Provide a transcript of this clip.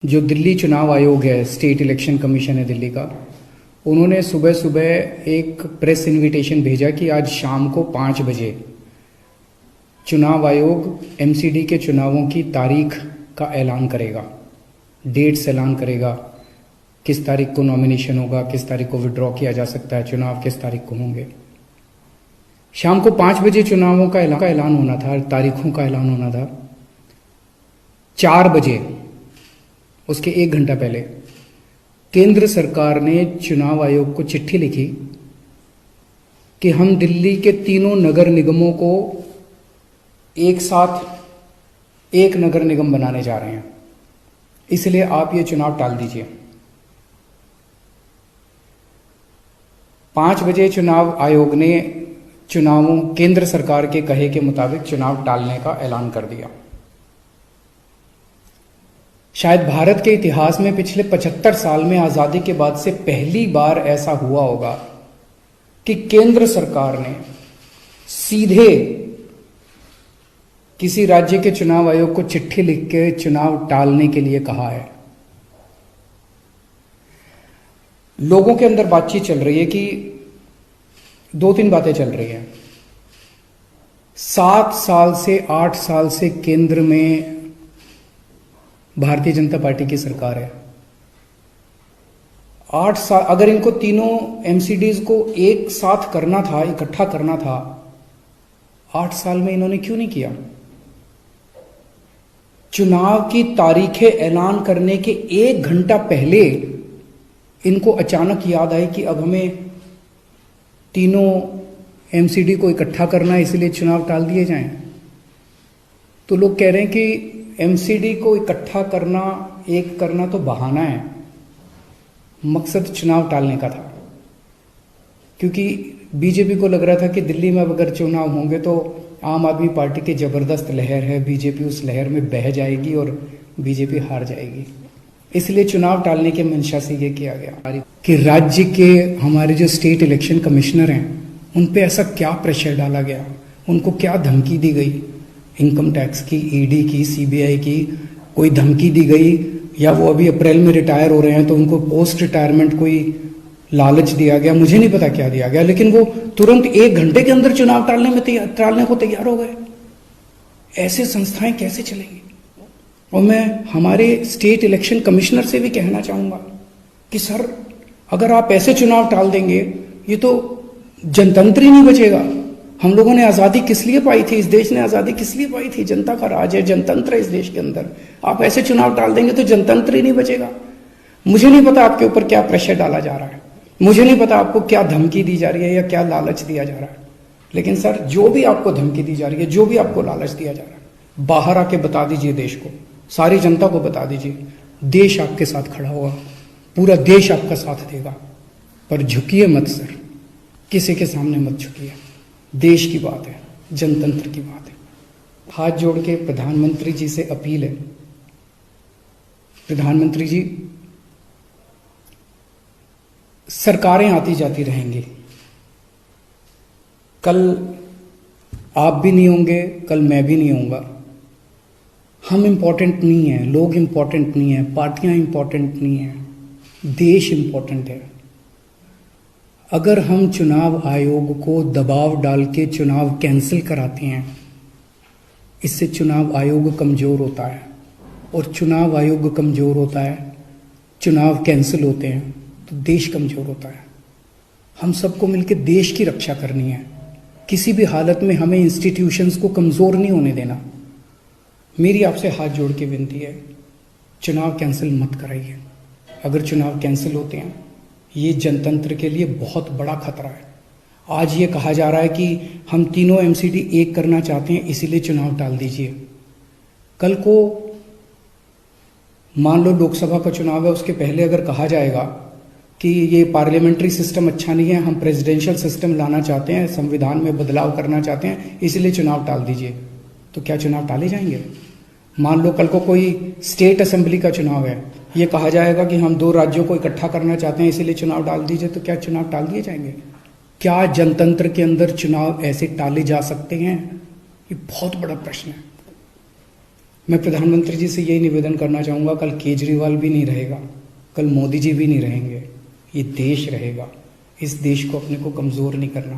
जो दिल्ली चुनाव आयोग है, स्टेट इलेक्शन कमीशन है दिल्ली का, उन्होंने सुबह सुबह एक प्रेस इनविटेशन भेजा कि आज शाम को 5 बजे चुनाव आयोग एमसीडी के चुनावों की तारीख का ऐलान करेगा, डेट्स ऐलान करेगा, किस तारीख को नॉमिनेशन होगा, किस तारीख को विड्रॉ किया जा सकता है, चुनाव किस तारीख को होंगे। शाम को 5 बजे चुनावों का ऐलान होना था, तारीखों का ऐलान होना था। 4 बजे, उसके 1 घंटा पहले, केंद्र सरकार ने चुनाव आयोग को चिट्ठी लिखी कि हम दिल्ली के तीनों नगर निगमों को एक साथ एक नगर निगम बनाने जा रहे हैं, इसलिए आप ये चुनाव टाल दीजिए। 5 बजे चुनाव आयोग ने चुनावों केंद्र सरकार के कहे के मुताबिक चुनाव टालने का ऐलान कर दिया। शायद भारत के इतिहास में पिछले 75 साल में आजादी के बाद से पहली बार ऐसा हुआ होगा कि केंद्र सरकार ने सीधे किसी राज्य के चुनाव आयोग को चिट्ठी लिख के चुनाव टालने के लिए कहा है। लोगों के अंदर बातचीत चल रही है कि 2-3 बातें चल रही हैं। 7 साल से 8 साल से केंद्र में भारतीय जनता पार्टी की सरकार है। 8 साल, अगर इनको तीनों एमसीडीज को एक साथ करना था, इकट्ठा करना था, 8 साल में इन्होंने क्यों नहीं किया? चुनाव की तारीखें ऐलान करने के 1 घंटा पहले इनको अचानक याद आई कि अब हमें तीनों एमसीडी को इकट्ठा करना है, इसलिए चुनाव टाल दिए जाएं। तो लोग कह रहे हैं कि एमसीडी को इकट्ठा करना, एक करना तो बहाना है, मकसद चुनाव टालने का था। क्योंकि बीजेपी को लग रहा था कि दिल्ली में अगर चुनाव होंगे तो आम आदमी पार्टी की जबरदस्त लहर है, बीजेपी उस लहर में बह जाएगी और बीजेपी हार जाएगी, इसलिए चुनाव टालने के मंशा से ये किया गया कि राज्य के हमारे जो स्टेट इलेक्शन कमिश्नर हैं उन पे ऐसा क्या प्रेशर डाला गया, उनको क्या धमकी दी गई, इनकम टैक्स की, ईडी की, सीबीआई की कोई धमकी दी गई, या वो अभी अप्रैल में रिटायर हो रहे हैं तो उनको पोस्ट रिटायरमेंट कोई लालच दिया गया, मुझे नहीं पता क्या दिया गया, लेकिन वो तुरंत 1 घंटे के अंदर चुनाव टालने को तैयार हो गए। ऐसे संस्थाएं कैसे चलेंगी? और मैं हमारे स्टेट इलेक्शन कमिश्नर से भी कहना चाहूंगा कि सर, अगर आप ऐसे चुनाव टाल देंगे, ये तो जनतंत्र ही नहीं बचेगा। हम लोगों ने आज़ादी किस लिए पाई थी? इस देश ने आज़ादी किस लिए पाई थी? जनता का राज है, जनतंत्र है इस देश के अंदर। आप ऐसे चुनाव टाल देंगे तो जनतंत्र ही नहीं बचेगा। मुझे नहीं पता आपके ऊपर क्या प्रेशर डाला जा रहा है, मुझे नहीं पता आपको क्या धमकी दी जा रही है या क्या लालच दिया जा रहा है, लेकिन सर, जो भी आपको धमकी दी जा रही है, जो भी आपको लालच दिया जा रहा है, बाहर आके बता दीजिए देश को, सारी जनता को बता दीजिए। देश आपके साथ खड़ा होगा, पूरा देश आपका साथ देगा, पर झुकिए मत सर, किसी के सामने मत झुकिए। देश की बात है, जनतंत्र की बात है। हाथ जोड़ के प्रधानमंत्री जी से अपील है, प्रधानमंत्री जी, सरकारें आती जाती रहेंगी, कल आप भी नहीं होंगे, कल मैं भी नहीं होऊंगा। हम इंपॉर्टेंट नहीं है, लोग इंपॉर्टेंट नहीं है, पार्टियां इंपॉर्टेंट नहीं है, देश इंपॉर्टेंट है। अगर हम चुनाव आयोग को दबाव डाल के चुनाव कैंसिल कराते हैं, इससे चुनाव आयोग कमजोर होता है, और चुनाव आयोग कमजोर होता है, चुनाव कैंसिल होते हैं तो देश कमजोर होता है। हम सबको मिलकर देश की रक्षा करनी है, किसी भी हालत में हमें इंस्टीट्यूशंस को कमजोर नहीं होने देना। मेरी आपसे हाथ जोड़ के विनती है, चुनाव कैंसिल मत कराइए। अगर चुनाव कैंसिल होते हैं, ये जनतंत्र के लिए बहुत बड़ा खतरा है। आज ये कहा जा रहा है कि हम तीनों एमसीडी एक करना चाहते हैं, इसीलिए चुनाव टाल दीजिए। कल को मान लो लोकसभा का चुनाव है, उसके पहले अगर कहा जाएगा कि ये पार्लियामेंट्री सिस्टम अच्छा नहीं है, हम प्रेसिडेंशियल सिस्टम लाना चाहते हैं, संविधान में बदलाव करना चाहते हैं, इसलिए चुनाव टाल दीजिए, तो क्या चुनाव टाले जाएंगे? मान लो कल को कोई स्टेट असेंबली का चुनाव है, ये कहा जाएगा कि हम 2 राज्यों को इकट्ठा करना चाहते हैं, इसीलिए चुनाव टाल दीजिए, तो क्या चुनाव टाल दिए जाएंगे? क्या जनतंत्र के अंदर चुनाव ऐसे टाले जा सकते हैं? ये बहुत बड़ा प्रश्न है। मैं प्रधानमंत्री जी से यही निवेदन करना चाहूँगा, कल केजरीवाल भी नहीं रहेगा, कल मोदी जी भी नहीं रहेंगे, ये देश रहेगा। इस देश को अपने को कमज़ोर नहीं करना।